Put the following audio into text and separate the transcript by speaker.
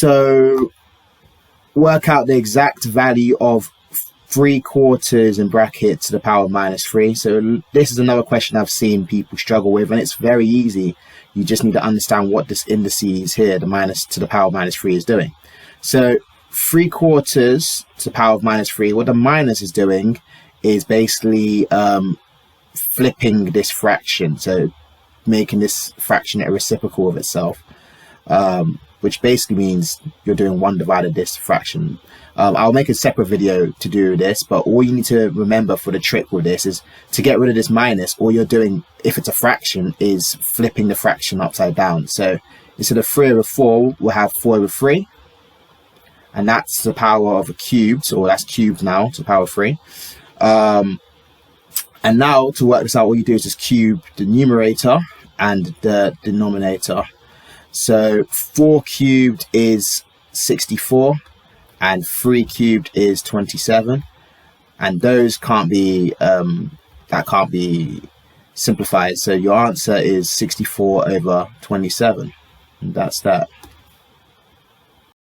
Speaker 1: So work out the exact value of 3/4 in bracket to the power of -3. So this is another question I've seen people struggle with, and it's very easy. You just need to understand what this indices here, the minus to the power of -3, is doing. So 3/4 to the power of -3, what the minus is doing is basically flipping this fraction, so making this fraction a reciprocal of itself, which basically means you're doing 1 divided this fraction. I'll make a separate video to do this, but all you need to remember for the trick with this is to get rid of this minus. All you're doing, if it's a fraction, is flipping the fraction upside down. So instead of 3 over 4, we'll have 4 over 3, and that's the power of a cubed, or that's cubed now to the power of 3. And now to work this out, all you do is just cube the numerator and the denominator. So 4 cubed is 64, and 3 cubed is 27, and those can't be that can't be simplified. So your answer is 64 over 27, and that's that.